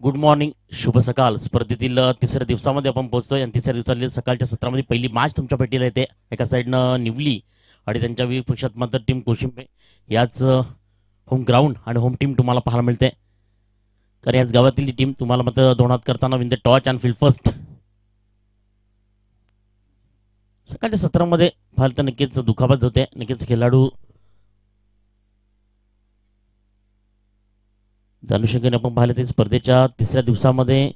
Good morning, शुभ सकाळ. स्पर्धेतील तिसऱ्या दिवसामध्ये आपण पोहोचतोय आणि तिसऱ्या दिवसातील सकाळच्या सत्रामध्ये पहिली मॅच तुमच्या भेटीला येते. एका साईडनं निवली आणि त्यांच्या विपक्षात मात्र टीम कोशिंबे. याच होम ग्राउंड आणि होम टीम तुम्हाला पाहायला मिळते. कारण याच गावातील टीम तुम्हाला मात्र दोन हात करताना win the toss and field first. सकाळच्या सत्रामध्ये फार तर नक्कीच दुखापत होते. नक्कीच खेळाडू धनुष्यकने आपण पाहिलं ते स्पर्धेच्या तिसऱ्या दिवसामध्ये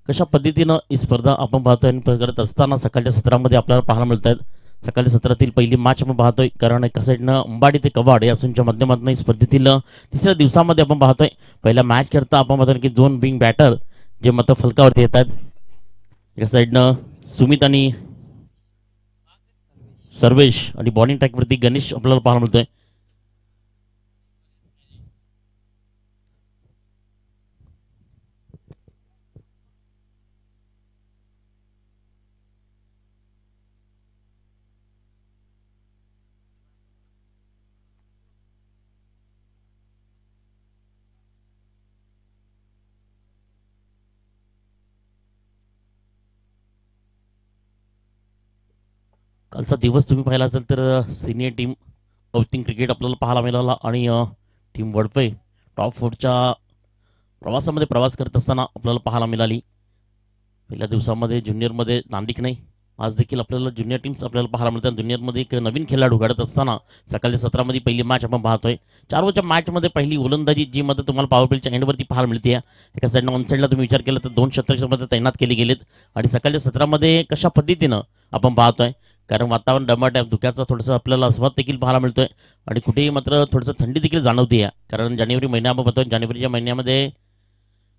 कशा पद्धतीनं ही स्पर्धा आपण पाहतोय आणि करत असताना सकाळच्या सत्रामध्ये आपल्याला पाहायला मिळत आहेत. सकाळच्या सत्रातील पहिली मॅच आपण पाहतोय. कारण एका साईडनं अंबाडी ते कवाड या सूनच्या माध्यमातून ही स्पर्धेतील तिसऱ्या दिवसामध्ये आपण पाहतोय. पहिल्या मॅच करता आपण पाहतोय की दोन बिंग बॅटर जे मात्र फलकावरती येतात. एका साईडनं सुमित आणि सर्वेश आणि बॉलिंग ट्रॅकवरती गणेश आपल्याला पाहायला मिळतोय. कालचा दिवस तुम्ही पाहिला असेल तर सिनियर टीम अवतिंग क्रिकेट आपल्याला पाहायला मिळाला आणि टीम वडपे टॉप फोरच्या प्रवासामध्ये प्रवास करत असताना आपल्याला पाहायला मिळाली. पहिल्या दिवसामध्ये ज्युनियरमध्ये नांदिक नाही, आज देखील आपल्याला ज्युनियर टीम्स आपल्याला पाहायला मिळतात. ज्युनियरमध्ये एक नवीन खेळाडू घडत असताना सकाळच्या सत्रामध्ये पहिली मॅच आपण पाहतोय. 4 ओव्हरच्या मॅचमध्ये पहिली गोलंदाजी जी मध्ये तुम्हाला पॉवर प्लेच्या एंडवरती पाहायला मिळते. एका साईडनं ऑन साईडला तुम्ही विचार केला तर 2 षटकांमध्ये तैनात केले गेलेत. आणि सकाळच्या सत्रामध्ये कशा पद्धतीनं आपण पाहतोय, कारण वातावरण दमट आहे, धुक्याचा थोडंसं आपल्याला अस्वाद देखील पाहायला मिळतोय आणि कुठेही मात्र थोडंसं थंडी देखील जाणवते. कारण जानेवारी महिना आपण पाहतोय. जानेवारीच्या महिन्यामध्ये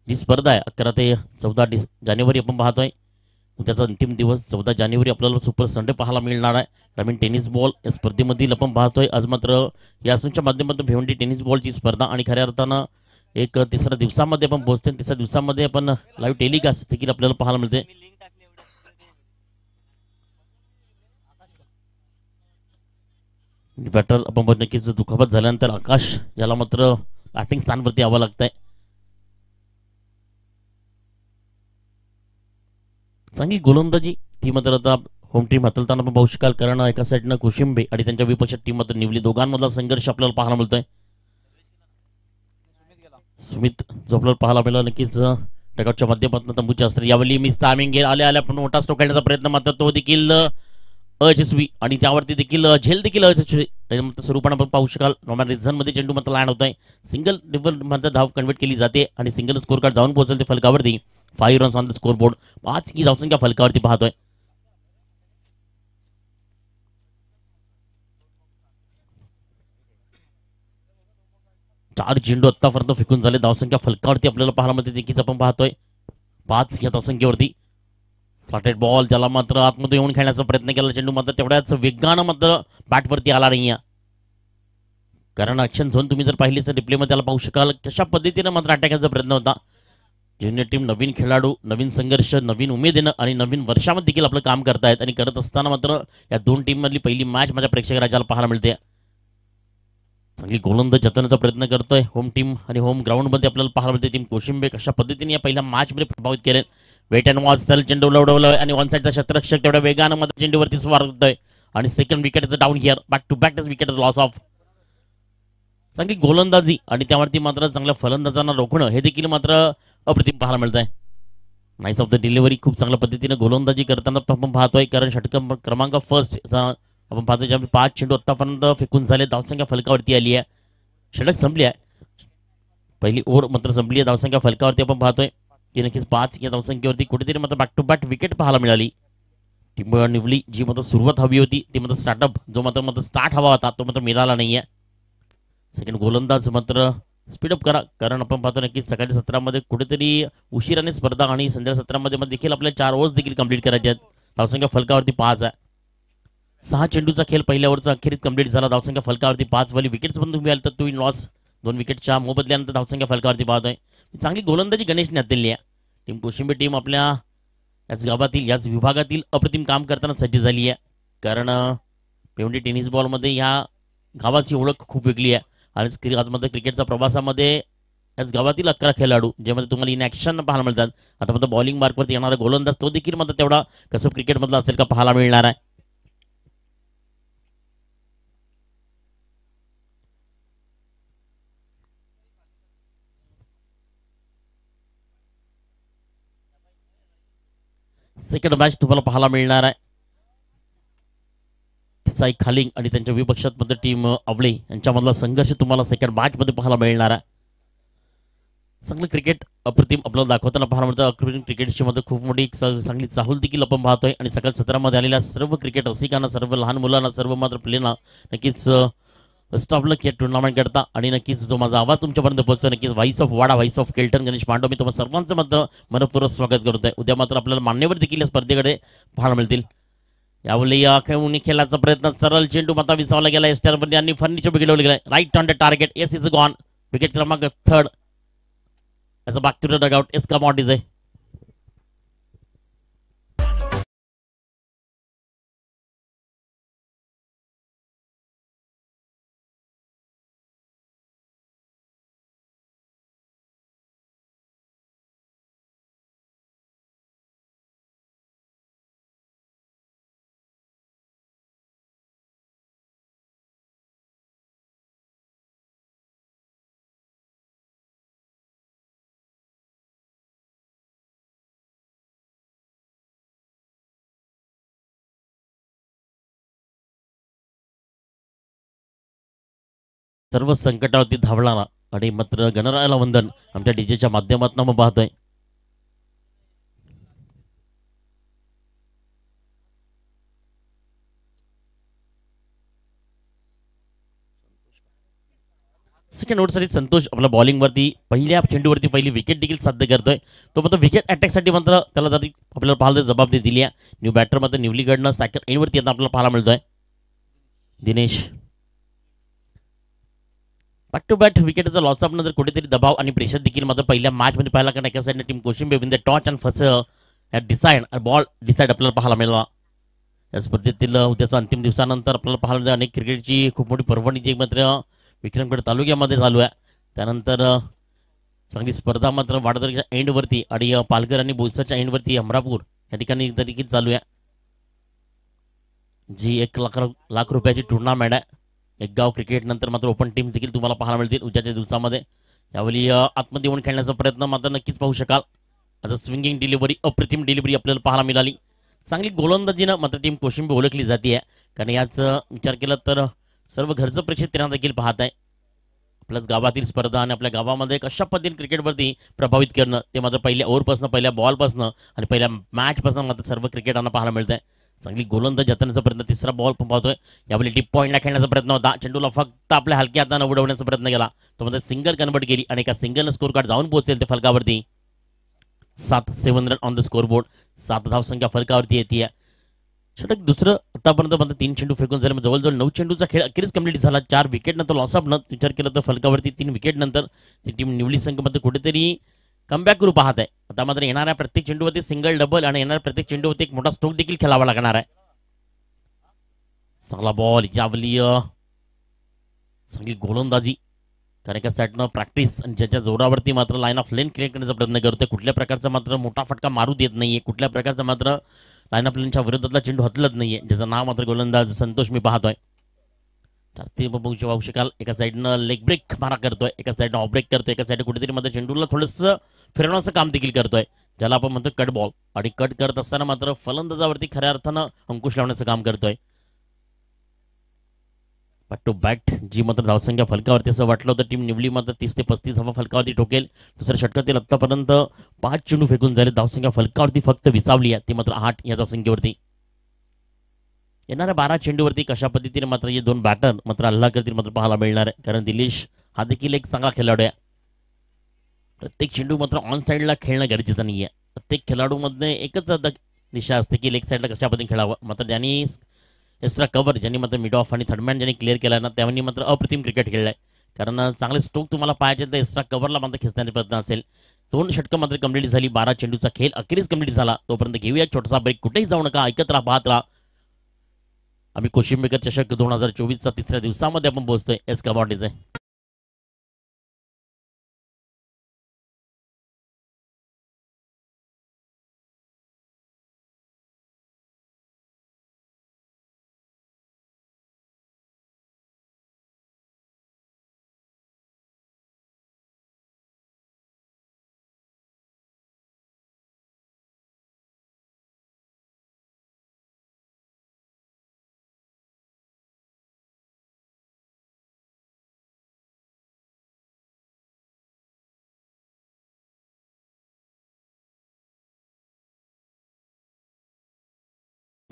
जी स्पर्धा आहे 11 ते 14 जानेवारी आपण पाहतोय. उद्याचा अंतिम दिवस 14 जानेवारी आपल्याला सुपर संडे पाहायला मिळणार आहे. ग्रामीण टेनिस बॉल या स्पर्धेमधील आपण पाहतोय. आज मात्र या असूनच्या माध्यमातून भिवंडी टेनिस बॉलची स्पर्धा आणि खऱ्या अर्थानं एक तिसऱ्या दिवसामध्ये आपण पोहोचतोय. तिसऱ्या दिवसामध्ये आपण लाईव्ह टेलिकास्ट देखील आपल्याला पाहायला मिळते. बॅटर आपण नक्कीच दुखापत झाल्यानंतर आकाश याला मात्र बॅटिंग स्थानवरती यावं लागतंय. चांगली गोलंदाजी ती मात्र आता होम टीम हाताळताना आपण पाहू शकाल. कारण एका साईडनं कोशिंबे आणि त्यांच्या विपक्षात टीम मात्र निवली, दोघांमधला संघर्ष आपल्याला पाहायला मिळतोय. सुमित जो आपल्याला पाहायला मिळाला नक्कीच टकआउटच्या माध्यमातून तंबूच्या अस्त्र यावेळी मिस टायमिंग आल्या पण मोठा स्ट्रोक खेळण्याचा प्रयत्न मात्र तो देखील अयशस्वी आणि त्यावरती देखील झेल देखील अयशस्वी स्वरूपाने आपण पाहू शकाल. नॉर्मल रिझन मध्ये चेंडू मात्र लँड होत आहे. सिंगल लेवल मध्ये धाव कन्वर्ट केली जाते आणि सिंगल स्कोर कार्ड जाऊन पोहोचेल ते फलकावरती. 5 runs on the score board. 5 की धावसंख्या फलकावरती पाहतोय. चार चेंडू आतापर्यंत फेकून झाले. धावसंख्या फलकावरती आपल्याला पाहायला मिळते देखील आपण पाहतोय 5 या धावसंख्येवरती. फ्लॅटेड बॉल त्याला मात्र आतमध्ये येऊन खेळण्याचा प्रयत्न केला. चेंडू मात्र तेवढ्याच वेगानं मात्र बॅटवरती आला नाही. कारण ॲक्शन झोन तुम्ही जर पाहिली तर डिप्लेमध्ये त्याला पाहू शकाल कशा पद्धतीनं मात्र अटॅकचा प्रयत्न होता. ज्युनियर टीम नवीन खेळाडू, नवीन संघर्ष, नवीन उमेदीनं आणि नवीन वर्षामध्ये देखील आपलं काम करतायत आणि करत असताना मात्र या दोन टीममधली पहिली मॅच माझ्या प्रेक्षक राजाला पाहायला मिळते. चांगली गोलंदाज जतनाचा प्रयत्न करतोय होम टीम आणि होम ग्राउंडमध्ये आपल्याला पाहायला मिळते. टीम कोशिंबे कशा पद्धतीने या पहिल्या मॅचमध्ये प्रभावित केले. वेट अँड वॉच त्याला चेंडू उडवलं आणि वन साईडचा क्षेत्ररक्षक तेवढ्या वेगानं मात्र चेंडूवरती स्वार करतोय आणि सेकंड विकेटचं down here. Back to back wicket loss of. चांगली गोलंदाजी आणि त्यावरती मात्र चांगल्या फलंदाजांना रोखणं हे देखील मात्र अप्रतिम पाहायला मिळत आहे. नाईस ऑफ द डिलिव्हरी खूप चांगल्या पद्धतीने गोलंदाजी करताना आपण पाहतोय. कारण षटक क्रमांक फर्स्ट आपण पाहतोय ज्यामध्ये 5 चेंडू आतापर्यंत फेकून झाले. धावसंख्या फलकावरती आली आहे. षटक संपली आहे. पहिली ओव्हर मात्र संपली आहे. धावसंख्या फलकावरती आपण पाहतोय की नक्कीच 5 या धावसंख्येवरती कुठेतरी मात्र बॅक टू बॅक विकेट पाहायला मिळाली. टीम निवली जी मात्र सुरुवात हवी होती ती मात्र स्टार्टअप जो मात्र स्टार्ट हवा होता तो मात्र मिळाला नाहीये. सेकंड गोलंदाज मात्र स्पीडअप करा. कारण आपण पाहतो नक्कीच सकाळच्या सत्रामध्ये कुठेतरी उशिराने स्पर्धा आणि संध्याकाळच्या सत्रामध्ये देखील आपल्या 4 ओव्हर्स देखील कंप्लीट करायचे आहेत. धावसंख्या फलकावरती 5 आहे. 6 चेंडूचा खेळ पहिल्या ओव्हरचा अखेरीत कंप्लीट झाला. धावसंख्या फलकावरती 5 वाली विकेट्स पण तुम्ही आलं तर 2 इन लॉस. 2 विकेटच्या मोबदल्यानंतर धावसंख्या फलकावरती पाहतोय. चांगली गोलंदाजी गणेशने हाताळली आहे. टीम कोशिंबे टीम आपल्या याच गावातील याच विभागातील अप्रतिम काम करताना सज्ज झाली आहे. कारण भिवंडी टेनिस बॉलमध्ये ह्या गावाची ओळख खूप वेगळी आहे आणि आजमध्ये क्रिकेटच्या प्रवासामध्ये याच गावातील 11 खेळाडू ज्यामध्ये तुम्हाला इन ॲक्शन पाहायला मिळतात. आता मात्र बॉलिंग मार्कवरती येणारा गोलंदाज तो देखील मात्र तेवढा कसं क्रिकेटमधला असेल का पाहायला मिळणार आहे. सेकंड मॅच तुम्हाला पाहायला मिळणार आहे. साई खालिंग आणि त्यांच्या विपक्षात मध्ये टीम आवळे यांच्यामधला संघर्ष तुम्हाला सेकंड मॅच मध्ये पाहायला मिळणार आहे. चांगलं क्रिकेट अप्रतिम आपल्याला दाखवताना पाहायला मिळतं. अप्रतिम क्रिकेटची मध्ये खूप मोठी चांगली चाहूल देखील आपण पाहतोय आणि सकाळ सत्रामध्ये आलेल्या सर्व क्रिकेट रसिकांना, सर्व लहान मुलांना, सर्व मात्र प्लेयरना नक्कीच बेस्ट ऑफ लक या टुर्नामेंट करता आणि नक्कीच जो माझा आवाज तुमच्यापर्यंत पोहोचतो नक्कीच voice of Wada, voice of Kelton Ganesh Pandav मी तुम्हाला सर्वांचं मात्र मनपूर्वक स्वागत करतोय. उद्या मात्र आपल्याला मान्यवर देखील या स्पर्धेकडे पाहायला मिळतील. यावेळी खेळून खेळाचा प्रयत्न सरळ चेंडू माता विसावला गेला एस्टरमध्ये आणि फर्निचर विकेट गेलाय राईट ऑन द टार्गेट. एस इज गॉन. विकेट क्रमांक 3 as a back to the dugout is come out is a सर्व संकटावरती धावणारा आणि मात्र गणरायाला वंदन आमच्या डीजेच्या माध्यमातून आपण पाहतोय. सेकंड ओव्हरसाठी संतोष आपल्या बॉलिंगवरती पहिल्या चेंडूवरती पहिली विकेट देखील साध्य करतोय. तो मात्र विकेट अटॅकसाठी मात्र त्याला जरी आपल्याला पाहायला जबाबदारी दिली आहे. न्यू बॅटर मात्र न्यूलीगडनं सेकंड एंडवरती आता आपल्याला पाहायला मिळतोय दिनेश. बॅक टू बॅक विकेटचा लॉस अप नंतर कुठेतरी दबाव आणि प्रेशर देखील मात्र पहिल्या मॅचमध्ये पाहायला कारण एका साईडने team Koshimbe win the toss and first decide ball decide आपल्याला पाहायला मिळाला. या स्पर्धेतील उद्याचा अंतिम दिवसानंतर आपल्याला पाहायला मिळते अनेक क्रिकेटची खूप मोठी पर्वणी जी मात्र विक्रमगड तालुक्यामध्ये चालू आहे. त्यानंतर चांगली स्पर्धा मात्र वाडदरच्या एंडवरती आणि पालघर आणि बोईसरच्या एंडवरती अमरापूर या ठिकाणी देखील चालू आहे जी 1 लाख रुपयाची टुर्नामेंट आहे. एक गाव क्रिकेट नंतर मात्र ओपन टीम्स देखील तुम्हाला पाहायला मिळतील उद्याच्या दिवसामध्ये. यावेळी आतमध्ये येऊन खेळण्याचा प्रयत्न मात्र नक्कीच पाहू शकाल. आता स्विंगिंग डिलिव्हरी अप्रतिम डिलिव्हरी आपल्याला पाहायला मिळाली. चांगली गोलंदाजीनं मात्र टीम कोशिंबी ओळखली जाते आहे कारण याचा विचार केला तर सर्व घरचं प्रेक्षक त्यांना देखील पाहत आहे. आपल्याच गावातील स्पर्धा आणि आपल्या गावामध्ये कशा पद्धतीने क्रिकेटवरती प्रभावित करणं ते मात्र पहिल्या ओव्हरपासून, पहिल्या बॉलपासून आणि पहिल्या मॅचपासून मात्र सर्व क्रिकेटांना पाहायला मिळत आहे. चांगली गोलंदाज जातानाचा प्रयत्न, तिसरा बॉल पण पाहतोय. यावेळी डीप पॉईंटला खेळण्याचा प्रयत्न होता. चेंडूला फक्त आपल्या हलक्या हाताने उडवण्याचा प्रयत्न केला. तो मध्ये सिंगल कन्वर्ट केली आणि एका सिंगल स्कोर कार्ड जाऊन पोहोचेल ते फलकावरती. 7 run on the score board. 7 धावसंख्या फलकावरती येते. षटक दुसरं आतापर्यंत मात्र 3 चेंडू फेकून झाले. जवळजवळ 9 चेंडूचा खेळ अखेरीच कंप्लीट झाला. 4 विकेट नंतर लॉस ऑफ न विचार केला तर फलकावरती 3 विकेट नंतर ती टीम निवली संघमध्ये कुठेतरी कमबॅक करू पाहत आहे. आता मात्र येणाऱ्या प्रत्येक चेंडूवरती सिंगल डबल आणि येणाऱ्या प्रत्येक चेंडूवरती एक मोठा स्ट्रोक देखील खेळावा लागणार आहे. चांगला बॉल यावली चांगली गोलंदाजी कारण एका साईडनं प्रॅक्टिस आणि ज्याच्या जोरावरती मात्र लाईन ऑफ लेन क्रिएट करण्याचा प्रयत्न करतोय. कुठल्या प्रकारचा मात्र मोठा फटका मारू देत नाहीये. कुठल्या प्रकारचा मात्र लाईन ऑफ लेनच्या विरोधातला चेंडू हतलत नाहीये. ज्याचं नाव मात्र गोलंदाज संतोष मी पाहतोय. ते पाहू शकाल एका साईडनं लेग ब्रेक मारा करतोय, एका साईडनं ऑफ ब्रेक करतोय, एका साईड कुठेतरी मात्र चेंडूला थोडंसं फिरवण्याचं काम देखील करतोय ज्याला आपण म्हणतो कट बॉल. आणि कट करत असताना मात्र फलंदाजावरती खऱ्या अर्थानं अंकुश लावण्याचं काम करतोय. बॅट टू बॅट जी मात्र धावसंख्या फलकावरती असं वाटलं होतं टीम निवली मात्र 30 ते 35 हवा फलकावरती ठोकेल. दुसऱ्या षटकातील आतापर्यंत 5 चेंडू फेकून झाले. धावसंख्या फलकावरती फक्त विसावली आहे ती मात्र 8 या धावसंख्येवरती. येणाऱ्या 12 चेंडूवरती कशा पद्धतीने मात्र हे 2 बॅटर मात्र हल्ला करतील मात्र पाहायला मिळणार आहे कारण दिनेश हा देखील एक चांगला खेळाडू आहे. प्रत्येक चेंडू मात्र ऑन साईडला खेळणं गरजेचं नाही आहे. प्रत्येक खेळाडूमध्ये एकच दिशा असते की लेग साईडला कशा पद्धतीने खेळावं. मात्र ज्यांनी एक्स्ट्रा कव्हर ज्यांनी मात्र मिड ऑफ आणि थर्डमॅन ज्यांनी क्लिअर केला ना त्यांनी मात्र अप्रतिम क्रिकेट खेळलाय कारण चांगले स्ट्रोक तुम्हाला पाहायचे तर एक्स्ट्रा कव्हरला मात्र खेचण्याचा प्रयत्न असेल. 2 षटकं मात्र कंप्लीट झाली. 12 चेंडूचा खेळ अखेरीच कंप्लीट झाला. तोपर्यंत घेऊया छोटासा ब्रेक. कुठेही जाऊ नका, ऐकत राहा, पाहत राहा आम्ही कोशिंबेकर चषक 2024चा तिसऱ्या दिवसामध्ये आपण पोहोचतोय एस कबाडीचे.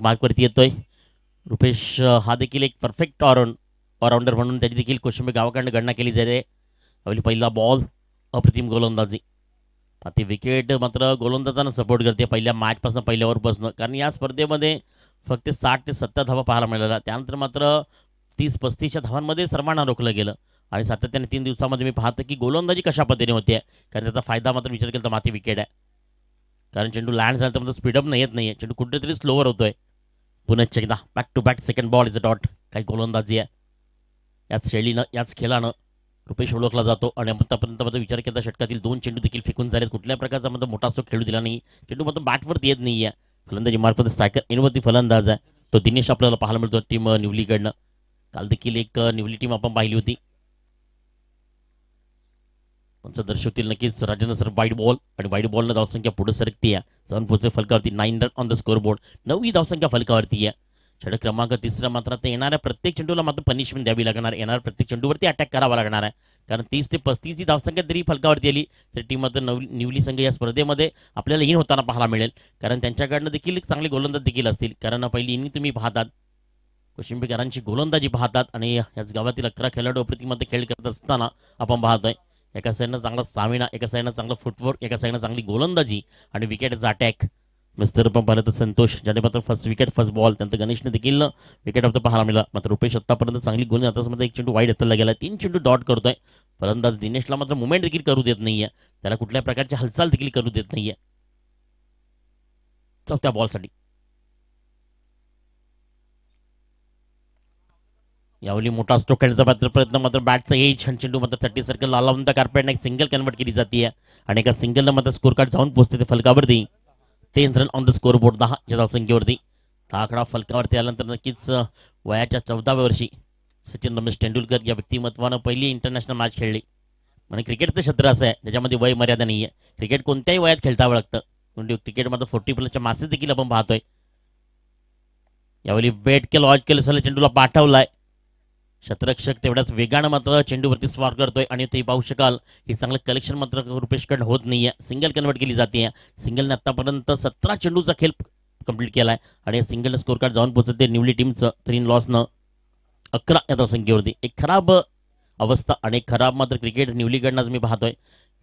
मार्कवरती येतोय रुपेश. हा देखील एक परफेक्ट ऑलराऊंडर म्हणून त्याची देखील कोशिंबे गावाकडनं गणना केली जाते. आपली पहिला बॉल, अप्रतिम गोलंदाजी. ती विकेट मात्र गोलंदाजांना सपोर्ट करते पहिल्या मॅचपासून, पहिल्या ओव्हरपासून. कारण या स्पर्धेमध्ये फक्त 60 ते 70 धावा पाहायला मिळाल्या. त्यानंतर मात्र 30-35च्या धावांमध्ये सर्वांना रोखलं गेलं. आणि सातत्याने 3 दिवसामध्ये मी पाहतो की गोलंदाजी कशा पद्धतीने होते. कारण त्याचा फायदा मात्र विचार केला तर माती विकेट आहे. कारण चेंडू लँड झाला तर मात्र स्पीडअप नाही येत नाही आहे, चेंडू कुठेतरी स्लोवर होतोय. पुन्हा एकदा back to back second ball is a dot. काही गोलंदाजी आहे. याच शैलीनं, याच खेळानं रुपेश ओळखला जातो. आणि आतापर्यंत मात्र विचार केला षटकातील 2 चेंडू देखील फेकून झालेत. कुठल्याही प्रकारचा मात्र मोठा स्ट्रोक खेळू दिला नाही. चेंडू मात्र बॅटवरती येत नाही आहे. फलंदाजी मार्फत स्ट्रायकर इनवरती फलंदाज आहे तो दिनेश आपल्याला पाहायला मिळतो टीम निवलीकडनं. काल देखील एक निवली टीम आपण पाहिली होती. दर्शवतील नक्कीच राजेंद्र सर. वाईट बॉल आणि वाईट बॉलनं धावसंख्या पुढे सरकती आहे. जाऊन पोहोचते फलकावरती 9 run on the score board. 9वी धावसंख्या फलकावरती आहे. षटक क्रमांक 3 मात्र आता येणाऱ्या प्रत्येक चेंडूला मात्र पनिशमेंट द्यावी लागणार. येणाऱ्या प्रत्येक चेंडूवरती अटॅक करावा लागणार आहे. कारण 30 ते 35 ही धावसंख्या जरी फलकावरती आली तर टीम मात्र निवली संघ या स्पर्धेमध्ये आपल्याला इन होताना पाहायला मिळेल. कारण त्यांच्याकडनं देखील चांगले गोलंदाज देखील असतील. कारण पहिली इनिंग तुम्ही पाहतात, कोशिंबेकरांची गोलंदाजी पाहतात आणि याच गावातील 11 खेळाडू अप्रतिममध्ये खेळ करत असताना आपण पाहतोय. एका साईडनं चांगला स्टॅमिना, एका साईडनं चांगलं फुटवर्क, एका साईडनं चांगली गोलंदाजी आणि विकेटचा अटॅक. मिस्टर पण पाहिलं तर संतोष ज्याने मात्र फर्स्ट विकेट, फर्स्ट बॉल. त्यानंतर गणेशने देखील विकेट ऑफ द पाहायला मिळाला. मात्र रुपेश आत्तापर्यंत चांगली गोल आतामध्ये एक चेंडू वाईट हाताला गेला. 3 चेंडू डॉट करतोय. फलंदाज दिनेशला मात्र मुवमेंट देखील करू देत नाहीये. त्याला कुठल्याही प्रकारची हालचाल देखील करू देत नाहीये. चौथ्या बॉलसाठी यावेळी मोठा स्ट्रोक खेळण्याचा प्रयत्न मात्र बॅटचा एज आणि चेंडू मात्र 30 सर्कल लावून त्या कार्पेटने एक सिंगल कन्वर्ट केली जाते. आणि एका सिंगलनं मात्र स्कोर कार्ड जाऊन पोहोचते ते फलकावरती. 10 run on the score board. 10 या धावसंख्येवरती. हा आकडा फलकावरती आल्यानंतर नक्कीच वयाच्या 14व्या वर्षी सचिन रमेश तेंडुलकर या व्यक्तिमत्वानं पहिली इंटरनॅशनल मॅच खेळली. म्हणजे क्रिकेटचं क्षेत्र असं आहे ज्याच्यामध्ये वय मर्यादा नाही आहे. क्रिकेट कोणत्याही वयात खेळतावं लागतं. म्हणजे क्रिकेट मात्र 40+ मासेस देखील आपण पाहतोय. यावेळी वेट केलं, लॉज केलं, सला चेंडूला पाठवलाय. शतरक्षक तेवढ्याच वेगानं मात्र चेंडूवरती स्वार करतोय. आणि ते पाहू शकाल की चांगलं कलेक्शन मात्र रुपेशकडनं होत नाहीये. सिंगल कन्वर्ट केली जाते. सिंगलने आतापर्यंत 17 चेंडूचा खेळ कंप्लीट केलाय. आणि सिंगल स्कोर कार्ड जाऊन पोहोचते निवली टीमचं 3 लॉसनं 11 या धावसंख्येवरती. एक खराब अवस्था आणि खराब मात्र क्रिकेट निवलीकडनंच मी पाहतोय.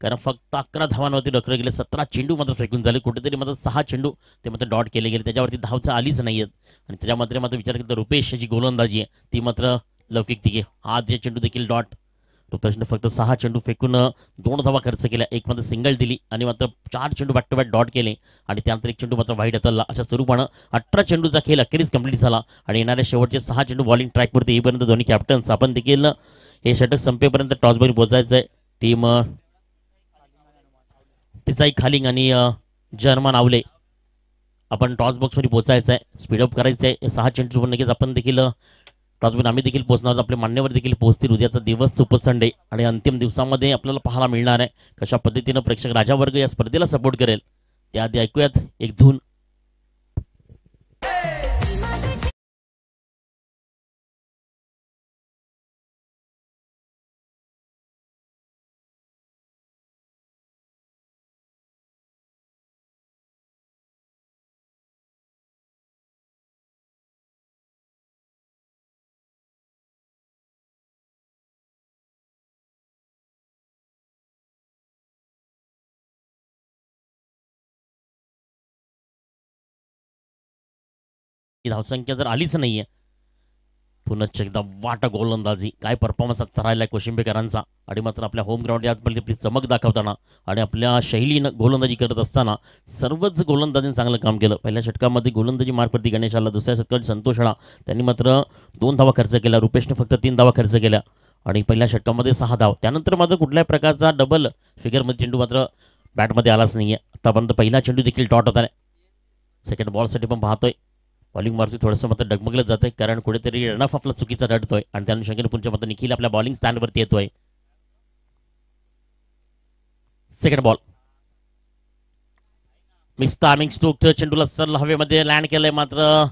कारण फक्त 11 धावांवरती डकरं गेले. 17 चेंडू मात्र फेकून झाले. कुठेतरी मात्र 6 चेंडू ते मात्र डॉट केले गेले. त्याच्यावरती धाव आलीच नाहीयेत. आणि त्याच्यामध्ये मात्र विचार केला तर रुपेश याची गोलंदाजी आहे ती मात्र लौकिक तिघे. हा जे चेंडू देखील डॉट. रुपेशने फक्त 6 चेंडू फेकून 2 धावा खर्च केल्या. एक मात्र सिंगल दिली आणि मात्र 4 चेंडू बॅक टू बॅक डॉट केले. आणि त्यानंतर एक चेंडू मात्र वाईट हाताळला. अशा स्वरूपानं 18 चेंडूचा खेळ अखेरीच कंप्लीट झाला. आणि येणाऱ्या शेवटचे 6 चेंडू बॉलिंग ट्रॅकवरती येईपर्यंत दोन्ही कॅप्टन्स आपण देखील हे षटक संपेपर्यंत टॉसबरी पोहोचायचं आहे. टीम तिचाही खालिंग आणि जर्मन आवले आपण टॉस बॉक्समध्ये पोहोचायचं आहे. स्पीडअप करायचं आहे. 6 चेंडू नक्कीच आपण देखील टॉसमध्ये आम्ही देखील पोहोचणार. आपले मान्यवर देखील पोहोचतील. उद्याचा दिवस सुपर संडे आणि अंतिम दिवसामध्ये आपल्याला पाहायला मिळणार आहे कशा पद्धतीनं प्रेक्षक राजावर्ग या स्पर्धेला सपोर्ट करेल. त्याआधी ऐकूयात एक धून. ही धावसंख्या जर आलीच नाहीये पुनश्च एकदा वाटा गोलंदाजी काय परफॉर्मन्स आजचा राहिला कोशिंबेकरांचा आणि मात्र आपल्या होम ग्राउंड आजपर्यंत आपली चमक दाखवताना आणि आपल्या शैलीनं गोलंदाजी करत असताना सर्वच गोलंदाजीने चांगलं काम केलं. पहिल्या षटकामध्ये गोलंदाजी मार्गवरती गणेश आला, दुसऱ्या षटकामध्ये संतोष आला, त्यांनी मात्र 2 धावा खर्च केल्या, रुपेशने फक्त 3 धावा खर्च केल्या आणि पहिल्या षटकामध्ये 6 धाव. त्यानंतर मात्र कुठल्याही प्रकारचा डबल फिगरमध्ये चेंडू मात्र बॅटमध्ये आलाच नाही आहे. आतापर्यंत पहिला चेंडू देखील डॉट होता. सेकंड बॉलसाठी पण पाहतोय बॉलिंग मार्क्स थोडंसं मात्र डगमगलं जातंय कारण कुठेतरी रनऑफ आपला चुकीचा रडतोय आणि त्या अनुषंगाने पुढच्या मात्र निखिल आपल्या बॉलिंग स्टँडवरती येतोय. Second ball miss timing stroke, चेंडूला सरळ हवेमध्ये लँड केलंय मात्र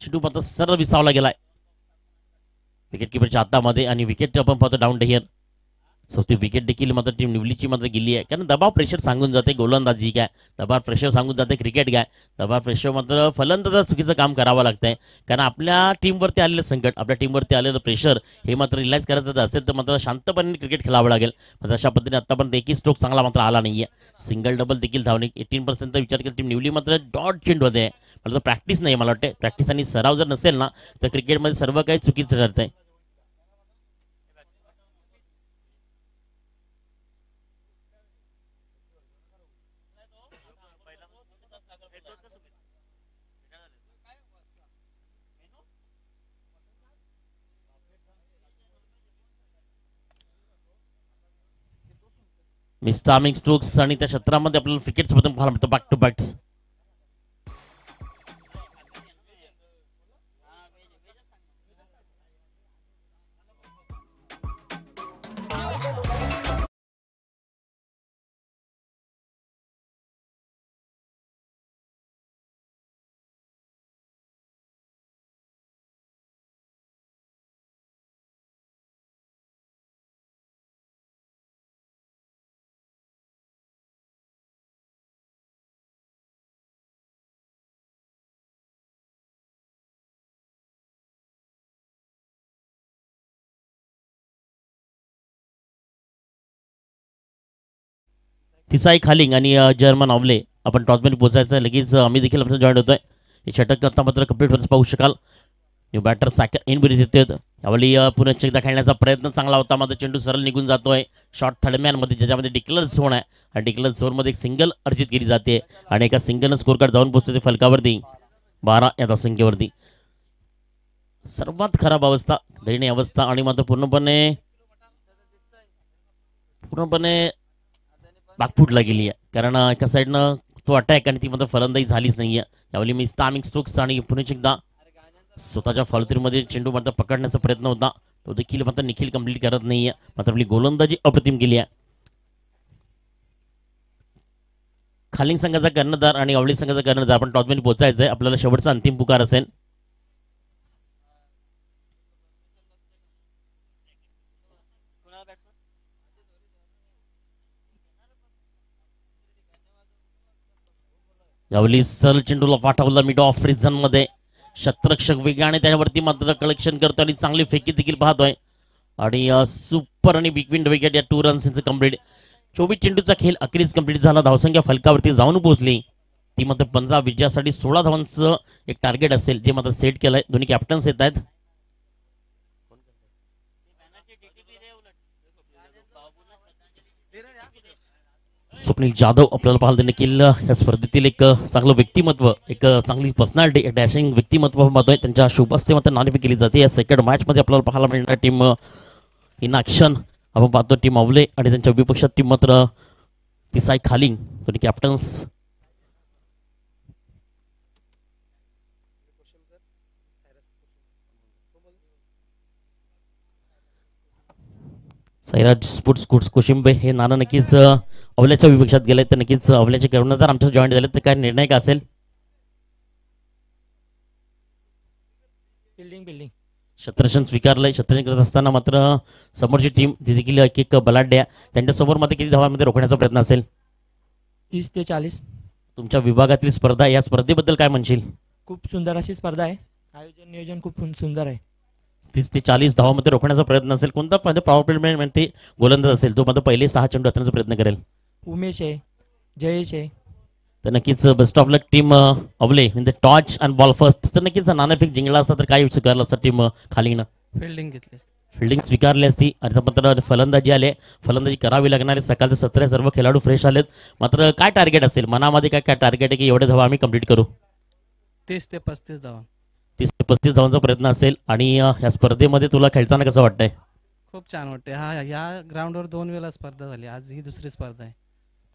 चेंडू मात्र सरळ विसावला गेलाय विकेट किपरच्या हातामध्ये आणि विकेट आपण पाहतो डाऊन द हिअर. चौथी विकेट देखील मात्र टीम निवलीची मात्र गेली आहे कारण दबाव प्रेशर सांगून जाते गोलंदाजी काय, दबाव प्रेशर सांगून जाते क्रिकेट काय, दबाव प्रेशर मात्र फलंदाज चुकीचं काम करावं लागतंय कारण आपल्या टीमवरती आलेलं संकट, आपल्या टीमवरती आलेलं प्रेशर हे मात्र रिलाईज करायचं जर असेल तर मात्र शांतपणे क्रिकेट खेळावं लागेल. मात्र अशा पद्धतीने आतापर्यंत एकही स्ट्रोक चांगला मात्र आला नाहीये. सिंगल डबल देखील धावणे 18% विचार केला टीम निवली मात्र डॉट चेंडू होते. मला प्रॅक्टिस नाही, मला वाटते प्रॅक्टिस आणि सराव जर नसेल ना तर क्रिकेटमध्ये सर्व काही चुकीचं ठरतंय. मिस टायमिंग स्ट्रोक्स आणि त्या क्षेत्रामध्ये आपल्याला विकेट्स बद्दल पाहायला मिळतं बॅक टू बॅक्स. तिसाई खालिंग आणि जर्मन ऑवले आपण टॉसमध्ये पोहोचायचं लगेच आम्ही देखील आपण जॉईन होतोय. हे षटक करता मात्र कम्प्लीट होत पाहू शकाल. न्यू बॅटर सायकल इन बरी देते यावेळी पुन्हा एकदा खेळण्याचा प्रयत्न चांगला होता मात्र चेंडू सरळ निघून जातोय शॉर्ट थर्डमॅनमध्ये ज्याच्यामध्ये डिक्लेअर झोन आहे आणि डिक्लेअर झोनमध्ये एक सिंगल अर्जित केली जाते आणि एका सिंगलनं स्कोर कार्ड जाऊन पोहोचते फलकावरती 12 या धावसंख्येवरती. सर्वात खराब अवस्था, दयनीय अवस्था आणि मात्र पूर्णपणे बागफुटला गेली आहे कारण एका साईडनं तो अटॅक आणि ती मात्र फलंदाजी झालीच नाही आहे. यावेळी मिस टायमिंग स्ट्रोक्स आणि पुन्हा एकदा स्वतःच्या फॉलथ्रीमध्ये चेंडू मात्र पकडण्याचा प्रयत्न होता तो देखील मात्र निखिल कंप्लीट करत नाही आहे. मात्र आपली गोलंदाजी अप्रतिम केली आहे. खालिंग संघाचा कर्णधार आणि आवळी संघाचा कर्णधार आपण टॉसमध्ये पोहोचायचं आहे. आपल्याला शेवटचा अंतिम पुकार असेल. यावेळी सरळ चेंडूला पाठवला मिड ऑफ रिझन मध्ये शतरक्षक वेगाने त्याच्यावरती मात्र कलेक्शन करतो आणि चांगली फेकी देखील पाहतोय आणि सुपर आणि बिग विंड विकेट या 2 रन्स कंप्लीट. 24 चेंडूचा खेळ अखेरीस कंप्लीट झाला. धावसंख्या फलकावरती जाऊन पोहोचली ती मात्र 15 विजयासाठी 16 धावांचं एक टार्गेट असेल जे मात्र सेट केलंय. दोन्ही कॅप्टन्स येत आहेत. स्वप्नील जाधव आपल्याला पाहायला देखील या स्पर्धेतील एक चांगलं व्यक्तिमत्व, एक चांगली पर्सनॅलिटी, एक डॅशिंग व्यक्तिमत्व पाहतोय. त्यांच्या शुभ हस्ते मात्र नाणेफेक केली जाते. या सेकंड मॅच मध्ये आपल्याला पाहायला मिळणार टीम इन ॲक्शन आपण पाहतो टीम आवले आणि त्यांच्या विपक्षात टीम मात्र तिसाई खालिंग दोन्ही कॅप्टन्स. सैराज स्पोर्ट्स कोशिंबे हे नाणं नक्कीच अवल्याच्या विपक्षात गेले तर नक्कीच अवल्याचे कर्णधार आमच्या जॉईन झाले तर काय निर्णय का असेल. बिल्डिंग शतरंज स्वीकारलंय. शतरंज करत असताना मात्र समोरची टीम देखील एक बलाढ्य त्यांच्यासमोर मध्ये किती धावांमध्ये रोखण्याचा प्रयत्न असेल. 30 ते 40. तुमच्या विभागातील स्पर्धा, या स्पर्धेबद्दल काय म्हणशील. खूप सुंदर अशी स्पर्धा आहे. आयोजन नियोजन खूप सुंदर आहे. 30 ते 40 धावांमध्ये रोखण्याचा प्रयत्न असेल. कोणता पॉवर प्ले म्हणते गोलंदाज असेल तो मात्र पहिले 6 चेंडू हाताळण्याचा प्रयत्न करेल. उमेश आहे, जयेश आहे, तर नक्कीच best of luck team Awale in the toss and ball first. तर नक्कीच नाणेफेक जिंकला असता तर काय स्वीकारलं असतं टीम खालीनं? फिल्डिंग घेतली असती. फिल्डिंग स्वीकारली असती आणि मात्र फलंदाजी आले, फलंदाजी करावी लागणारे सकाळचे 17 सर्व खेळाडू फ्रेश आलेत. मात्र काय टार्गेट असेल मनामध्ये, काय काय टार्गेट आहे की एवढे धावा आम्ही कंप्लीट करू? 30 ते 35 धावा. 30 ते 35 धावांचा प्रयत्न असेल. आणि या स्पर्धेमध्ये तुला खेळताना कसं वाटतंय? खूप छान वाटते. हा या ग्राउंडवर 2 वेळा स्पर्धा झाली, आज ही दुसरी स्पर्धा आहे.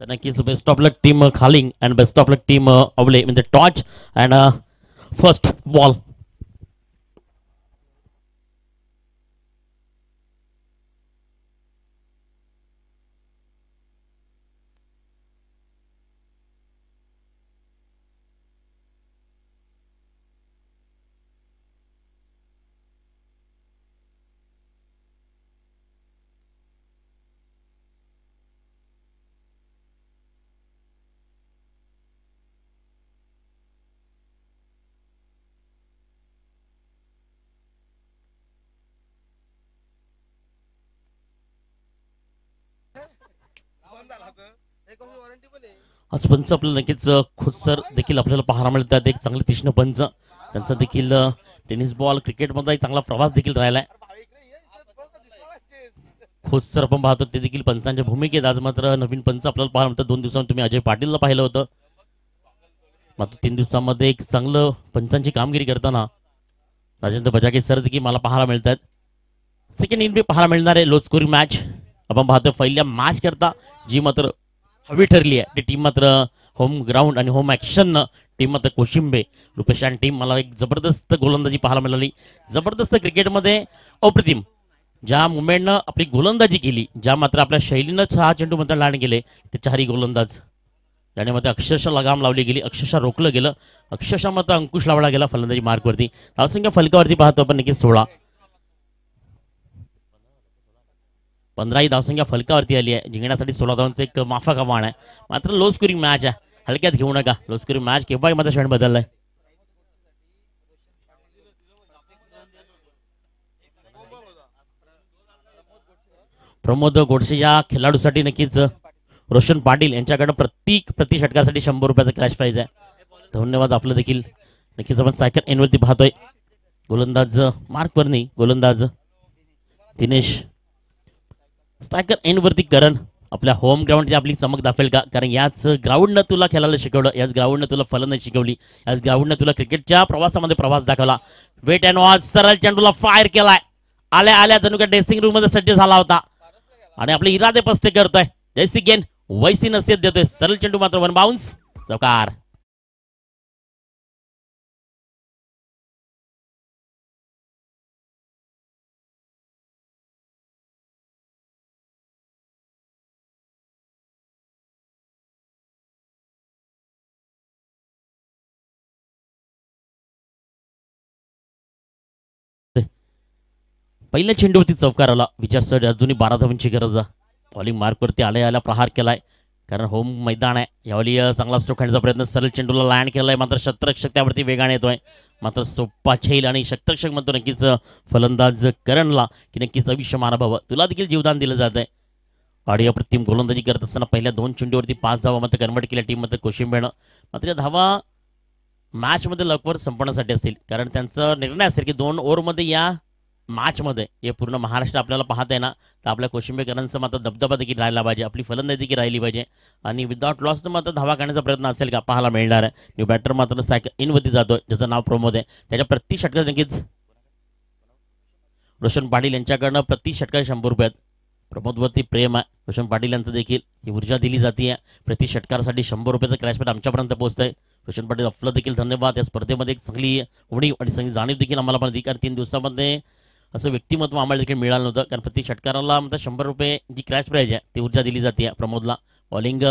तर नक्कीच best of luck team Khaling and best of luck team Awale in the toss and first ball. आज पंच आपल्याला नक्कीच खुद सर देखील आपल्याला पाहायला मिळतात. एक चांगले तीक्ष्ण पंच, त्यांचा देखील टेनिस बॉल क्रिकेटमध्ये एक चांगला प्रवास देखील राहिलाय. खुद सर आपण पाहतो ते देखील पंचांच्या भूमिकेत. आज मात्र नवीन पंच आपल्याला पाहायला मिळतात. 2 दिवसांनी तुम्ही अजय पाटीलला पाहिलं होतं, मात्र 3 दिवसांमध्ये एक चांगलं पंचांची कामगिरी करताना राजेंद्र बजागे सर देखील मला पाहायला मिळतात. सेकंड इनिंग पाहायला मिळणार आहे लो स्कोरिंग मॅच. आपण पाहतोय पहिल्या मॅच करता जी मात्र हवी ठरली आहे ती टीम मात्र होम ग्राउंड आणि होम ॲक्शन टीम मात्र कोशिंबे रुपेश आणि टीम. मला एक जबरदस्त गोलंदाजी पाहायला मिळाली. जबरदस्त क्रिकेटमध्ये अप्रतिम ज्या मुमेंटनं आपली गोलंदाजी केली, ज्या मात्र आपल्या शैलीनं 6 चेंडू मात्र लाड गेले, ते 4ही गोलंदाज त्याने मात्र अक्षरशः लगाम लावली गेली, अक्षरशः रोखलं गेलं, अक्षरशः मात्र अंकुश लावला गेला फलंदाजी मार्कवरती. धावसंख्या फलकावरती पाहतो आपण नक्कीच 16. 15 ही धावसंख्या फलकावरती आली आहे. जिंकण्यासाठी 16 धावांचं एक माफक आव्हान आहे. मात्र लो स्कोरिंग मॅच आहे, हलक्यात घेऊ नका. लो स्कोरिंग मॅच केव्हाही मात्र क्षण बदललाय. प्रमोद गोडसे या खेळाडूसाठी नक्कीच रोशन पाटील यांच्याकडे प्रति षटकासाठी 100 रुपयाचा कॅश प्राइज आहे. धन्यवाद आपलं देखील. नक्कीच आपण सायकल एनवरती पाहतोय. गोलंदाज मार्क वर्नी, गोलंदाज दिनेश. स्ट्रायकर एनवरती करण आपल्या होम ग्राउंडची आपली चमक दाखवेल का? कारण याच ग्राउंडनं तुला खेळायला शिकवलं, याच ग्राउंडनं तुला फलंदाजी शिकवली, याच ग्राउंडनं तुला क्रिकेटच्या प्रवासामध्ये प्रवास दाखवला. Wait and watch. सरळ चेंडूला फायर केलाय. आल्या आल्या जणू का ड्रेसिंग रूम मध्ये सज्ज झाला होता आणि आपले इरादे पस्ते करतोय. जैसी गेन वैसी नसीहत देतोय. सरळ चेंडू मात्र 1 बाउन्स, चौकार. पहिल्या चेंडूवरती चौकार आला. विचार अजूनही 12 धावांची गरज आहे. बॉलिंग मार्कवरती आल्या प्रहार केलाय, कारण होम मैदान आहे. यावेळी चांगला स्ट्रोक खेळण्याचा प्रयत्न, सरळ चेंडूला लँड केलाय. मात्र शतरक्षक त्यावरती वेगाने येतोय. मात्र सोप्पा छेल आणि शतरक्षक म्हणतो नक्कीच फलंदाज करणला की नक्कीच आयुष्य मानभाव तुला देखील जीवदान दिलं जात आहे. आणि अप्रतिम गोलंदाजी करत असताना पहिल्या 2 चेंडूवरती 5 धावा मात्र कन्वर्ट केल्या टीम मध्ये कोशिंबेनं. मात्र या धावा मॅचमध्ये लवकर संपवण्यासाठी असतील, कारण त्यांचा निर्णय असेल की 2 ओव्हरमध्ये या मॅचमध्ये हे पूर्ण महाराष्ट्र आपल्याला पाहत आहे ना, तर आपल्या कोशिंबेकरांचा मात्र दबदबा देखील राहिला पाहिजे, आपली फलंदाजी देखील राहिली पाहिजे. आणि विदाउट लॉस मात्र धावा काढण्याचा प्रयत्न असेल का पाहायला मिळणार आहे. न्यू बॅटर मात्र सायकल इनवरती जातोय, ज्याचं नाव प्रमोद आहे. त्याच्या प्रति षटकार नक्कीच रोशन पाटील यांच्याकडनं प्रति षटकार 100 रुपयात. प्रमोदवरती प्रेम आहे रोशन पाटील यांचं देखील, ही ऊर्जा दिली जाते. प्रति षटकासाठी 100 रुपयाचं क्रॅशपॅट आमच्यापर्यंत पोहोचतंय. रोशन पाटील आपलं देखील धन्यवाद. या स्पर्धेमध्ये एक चांगली उणीव आणि चांगली जाणीव देखील आम्हाला पण दिली, कारण 3 दिवसामध्ये असं व्यक्तिमत्व आम्हाला देखील मिळालं नव्हतं. कारण प्रति षटकाराला मात्र 100 रुपये जी क्रॅश प्राईज आहे ती ऊर्जा दिली जाते प्रमोदला. बॉलिंग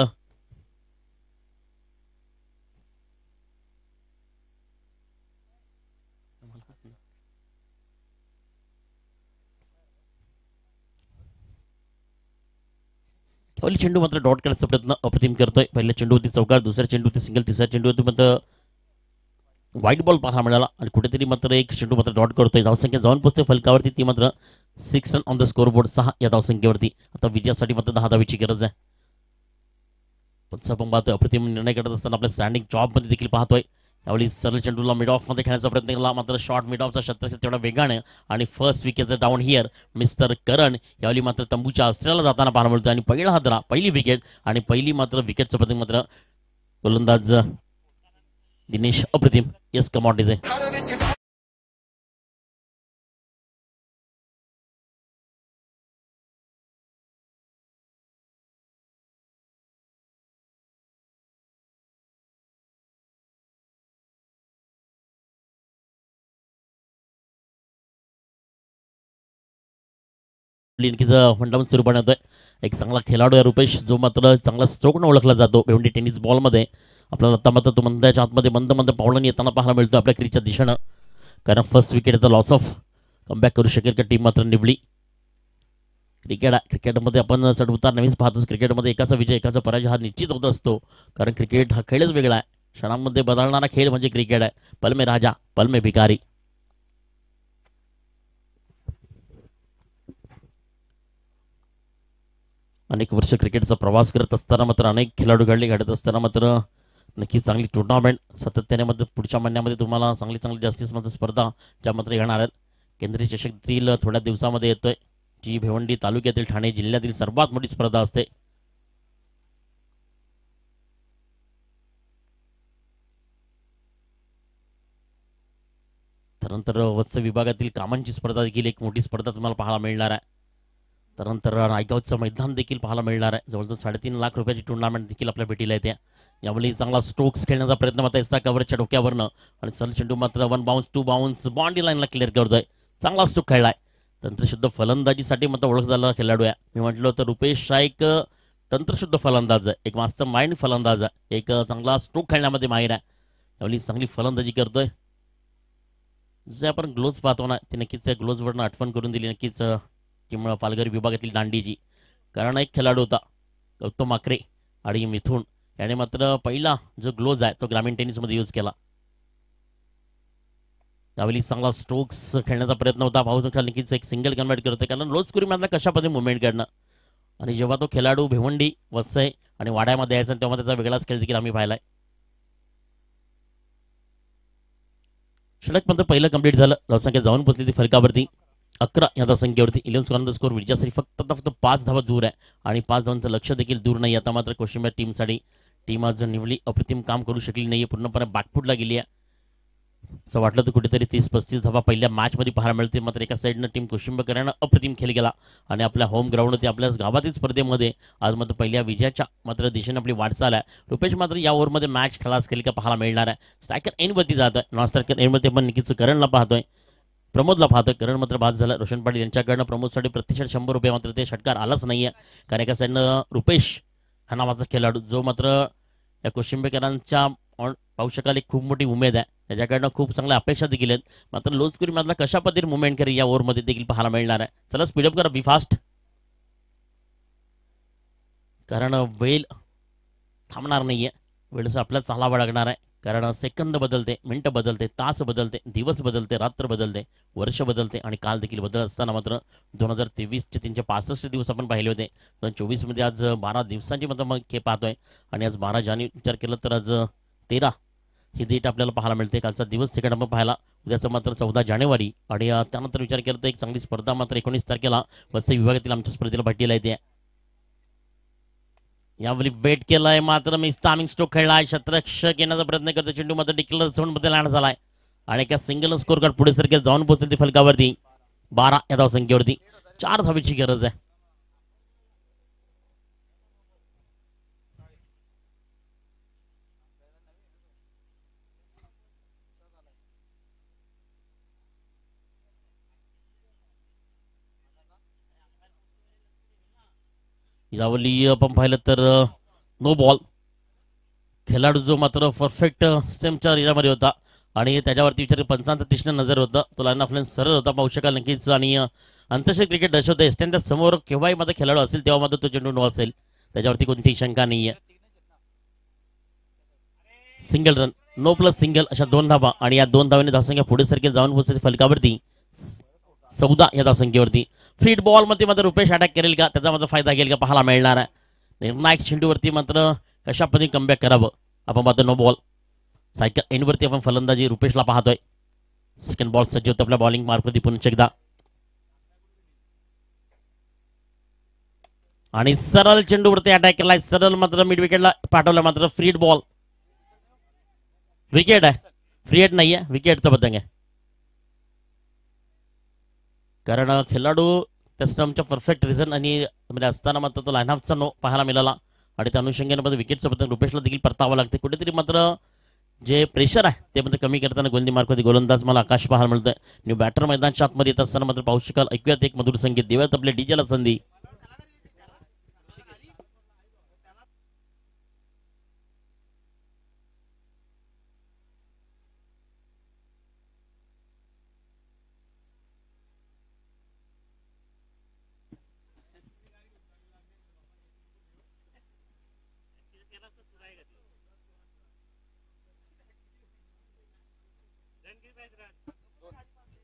पहिल्या चेंडू मात्र डॉट करायचा प्रयत्न अप्रतिम करतोय. पहिल्या चेंडूवरती चौकार, दुसऱ्या चेंडूवरती सिंगल, तिसऱ्या चेंडूवरती मात्र व्हाईट बॉल पाहायला मिळाला आणि कुठेतरी मात्र एक चेंडू मात्र डॉट करतोय. धावसंख्या जाऊन पोहोचते फलकावरती, ती मात्र 6 run on the score board, 6 या धावसंख्येवरती. आता विजयासाठी मात्र 10 धावेची गरज आहे. पंच आपण पाहतोय अप्रतिम निर्णय करत असताना आपल्या स्टँडिंग जॉबमध्ये देखील पाहतोय. यावेळी सरळ चेंडूला मिड ऑफमध्ये खेळण्याचा प्रयत्न केला, मात्र शॉर्ट मिड ऑफचा शतक तेवढा वेगाने आणि फर्स्ट विकेटचं डाऊन हिअर मिस्टर करण. यावेळी मात्र तंबूच्या अस्त्राला जाताना पाहायला मिळतो आणि पहिला हादरा, पहिली विकेट आणि पहिली मात्र विकेटचं प्रतीक मात्र गोलंदाज दिनेश अप्रतिम यस कमॉडिजे. फंडामन सुरू होतोय. एक चांगला खेळाडू आहे रुपेश, जो मात्र चांगला स्ट्रोकनं ओळखला जातो भिवंडी टेनिस बॉलमध्ये. आपल्याला आता मात्र तो मंदाच्या आतमध्ये मंद मंद पावलांनी येताना पाहायला मिळतो आपल्या क्रीजच्या दिशेनं, कारण फर्स्ट विकेटचा लॉस ऑफ कमबॅक करू शकेल का टीम मात्र निवडली. क्रिकेटमध्ये आपण चढउतार नेहमीच पाहतोच. क्रिकेटमध्ये एकाचा विजय एकाचा पराजय हा निश्चित होत असतो, कारण क्रिकेट हा खेळच वेगळा आहे. क्षणांमध्ये बदलणारा खेळ म्हणजे क्रिकेट आहे. पल में राजा पल में भिकारी. अनेक वर्ष क्रिकेटचा प्रवास करत असताना मात्र अनेक खेळाडू घडत असताना मात्र नक्कीच चांगली टुर्नामेंट सातत्याने मात्र पुढच्या महिन्यामध्ये तुम्हाला चांगली चांगली जास्तीत मात्र स्पर्धा ज्या मात्र येणार आहेत. केंद्रीय चषकतील थोड्या दिवसामध्ये येतोय, जी भिवंडी तालुक्यातील ठाणे जिल्ह्यातील सर्वात मोठी स्पर्धा असते. त्यानंतर वत्स विभागातील कामांची स्पर्धा देखील एक मोठी स्पर्धा तुम्हाला पाहायला मिळणार आहे. त्यानंतर नायगावचं मैदान देखील पाहायला मिळणार आहे. जवळजवळ 3.5 लाख रुपयाची टुर्नामेंट देखील आपल्या भेटीला येते. यावेळी चांगला स्ट्रोक्स खेळण्याचा प्रयत्न मात्र असता कव्हरच्या डोक्यावरनं आणि सरळ चेंडू मात्र 1 बाउन्स 2 बाउन्स बाउंड्री लाईनला क्लिअर करतोय. चांगला स्ट्रोक खेळलाय. तंत्रशुद्ध फलंदाजीसाठी मात्र ओळख झालेला खेळाडू आहे. मी म्हटलं होतं रुपेश हा एक तंत्रशुद्ध फलंदाज आहे, एक मास्टर माइंड फलंदाज आहे, एक चांगला स्ट्रोक खेळण्यामध्ये माहीर आहे. यावेळी चांगली फलंदाजी करतोय. जे आपण ग्लोव्ज पाहतो ना, ते नक्कीच ग्लोव्जवरनं आठवण करून दिली नक्कीच टीम पालघर विभागातील दांडीची. कारण एक खेळाडू होता गौतम माकरे आणि मिथुन याने मात्र पहिला जो ग्लोव्ज आहे तो ग्रामीण टेनिसमध्ये यूज केला. त्यावेळी चांगला स्ट्रोक्स खेळण्याचा प्रयत्न होता. पाहू नक्कीच एक सिंगल कन्वर्ट करतोय, कारण लोज कुरीमधला कशा पद्धतीने मुवमेंट करणं. आणि जेव्हा तो खेळाडू भिवंडी वसई आणि वाड्यामध्ये यायचा तेव्हा त्याचा वेगळाच खेळ देखील आम्ही पाहिलाय. षटक मात्र पहिलं कंप्लीट झालं. धावसंख्या जाऊन पोहोचली ती फलकावरती 11 या धावसंख्येवरती. 11 स्कोरचा स्कोर विजयासाठी फक्त 5 धावा दूर आहे आणि 5 धावांचं लक्ष देखील दूर नाही. आता मात्र कोशिंबा टीमसाठी टीम आज निवडली अप्रतिम काम करू शकली नाही, पूर्णपणे बॅकफुटला गेली आहे. असं वाटलं तर कुठेतरी 30-35 धावा पहिल्या मॅचमध्ये पाहायला मिळते. मात्र एका साईडनं टीम कोशिंबकरांना अप्रतिम खेळ गेला आणि आपल्या होम ग्राउंडवरती आपल्या गावातील स्पर्धेमध्ये आज मात्र पहिल्या विजयाच्या मात्र दिशेने आपली वाटचाल आहे. रुपेश मात्र या ओव्हरमध्ये मॅच खलास केली का पाहायला मिळणार आहे. स्ट्रायकर एनवरती जात आहे, नॉन स्ट्रायकर एनवरती आपण नक्कीच करणला पाहतोय, प्रमोदला पाहतोय. करण मात्र बाद झाला. रोशन पाटील यांच्याकडनं प्रमोदसाठी प्रत्यक्षात 100 रुपये मात्र ते षटकार आलाच नाहीये. कारण एका साईडनं रुपेश हा नावाचा खेळाडू जो मात्र या कोशिंबेकरांच्या पाहू शकाल एक खूप मोठी उमेद आहे, त्याच्याकडनं खूप चांगल्या अपेक्षा देखील आहेत. मात्र लोजकुरी मधला कशा पद्धतीने मुवमेंट करेल या ओव्हरमध्ये देखील पाहायला मिळणार आहे. चला स्पीडअप करा, बी फास्ट, कारण वेळ थांबणार नाहीये. वेळेस आपल्याला चालावं लागणार आहे, कारण सेकंद बदलते, मिनिटं बदलते, तास बदलते, दिवस बदलते, रात्र बदलते, वर्ष बदलते आणि काल देखील बदलत असताना मात्र 2023चे 365 दिवस आपण पाहिले होते. 2024 मध्ये आज 12 दिवसांची मात्र मग हे पाहतोय आणि आज 12 जानेवारी विचार केलं तर आज 13 ही डेट आपल्याला पाहायला मिळते. कालचा दिवस सेकंड आपण पाहिला, उद्याचं मात्र 14 जानेवारी आणि त्यानंतर विचार केला तर एक चांगली स्पर्धा मात्र 19 तारखेला वसई विभागातील आमच्या स्पर्धेला भेटीला येते. यावेळी वेट केलाय मात्र मी स्टामिंग स्ट्रोक खेळलाय, शतरक्षक येण्याचा प्रयत्न करतो. चेंडू मध्ये डिक्लेअर झोन मध्ये लँड झालाय आणि एका सिंगल स्कोर कार्ड पुढे सरके जाऊन पोहोचेल ती फलकावरती 12 या धावसंख्येवरती. 4 धावेची गरज आहे. यावेळी आपण पाहिलं तर नो बॉल. खेळाडू जो मात्र परफेक्ट स्टेमच्या एरियामध्ये होता आणि त्याच्यावरती विचार पंचांचं तीक्ष्ण नजर होतं. तो लाईन ऑफ लाईन सरळ होता, पाहू शकाल नक्कीच. आणि आंतरराष्ट्रीय क्रिकेट दर्शवते स्टँडच्या समोर केव्हाही मात्र खेळाडू असेल तेव्हा मात्र तो चेंडू नो असेल, त्याच्यावरती कोणतीही शंका नाहीये. Single run, no plus single अशा 2 धावा आणि या 2 धावांनी धावसंख्या पुढे सरकेल जाऊन पोहोचते फलकावरती 14 या धावसंख्येवरती. फ्रीड बॉल मध्ये मात्र रुपेश अटॅक करेल का, त्याचा मात्र फायदा घेईल का पाहायला मिळणार आहे. निर्णायक चेंडूवरती मात्र कशा पद्धतीने कमबॅक करावं आपण पाहतो. नो बॉल सायकल एंडवरती आपण फलंदाजी रुपेशला पाहतोय. सेकंड बॉल सज्ज होतो आपल्या बॉलिंग मार्फत पुन्हा एकदा आणि सरळ चेंडूवरती अटॅक केलाय. सरळ मात्र मिड विकेटला पाठवला. मात्र फ्री बॉल विकेट आहे. फ्री हिट नाहीये विकेटचा पतंग आहे. कारण खेळाडू त्या स्टंपच्या परफेक्ट रिझन आणि म्हणजे असताना मात्र तो लाईनअपचा नो पाहायला मिळाला आणि त्या अनुषंगाने मध्ये विकेटचं पतंग रुपेशला देखील परतावं लागते. कुठेतरी मात्र जे प्रेशर आहे ते मध्ये कमी करताना गोलंदी मार्फत गोलंदाज मला आकाश पाहायला मिळतोय. न्यू बॅटर मैदानच्या आतमध्ये येत असताना मात्र पाहू शकाल. ऐकूयात एक मधुर संगीत देऊयात आपल्या डीजेला संधी.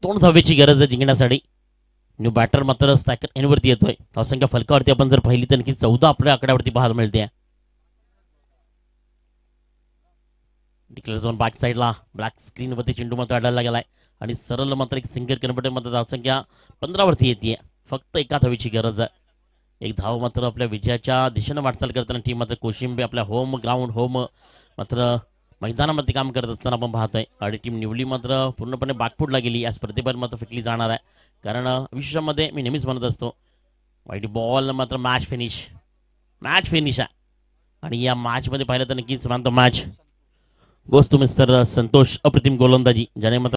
दोन धावेची गरज आहे जिंकण्यासाठी. न्यू बॅटर मात्र स्टॅकर एनवरती येतोय. धावसंख्या फलकावरती आपण जर पाहिली तर नक्की 14 आपल्या आकड्यावरती पाहायला मिळते. डिक्लेअर झोन बॅक साईडला ब्लॅक स्क्रीन वरती चेंडू मात्र अडायला गेलाय आणि सरळ मात्र एक सिंगल कन्वर्टर मात्र धावसंख्या 15 वरती येते. फक्त एका धावेची गरज आहे. एक धाव मात्र आपल्या विजयाच्या दिशेनं वाटचाल करताना टीम मात्र कोशिंबे आपल्या होम ग्राउंड होम मात्र मैदानामध्ये काम करत असताना आपण पाहतोय. आणि टीम निवली मात्र पूर्णपणे बागफुटला गेली. या स्पर्धेवर मात्र फेकली जाणार आहे. कारण विश्वामध्ये मी नेहमीच म्हणत असतो वाईट बॉल मात्र मॅच फिनिश आहे. आणि या मॅचमध्ये पाहिलं तर नक्कीच मानतो match goes to mister Santosh. अप्रतिम गोलंदाजी ज्याने मात्र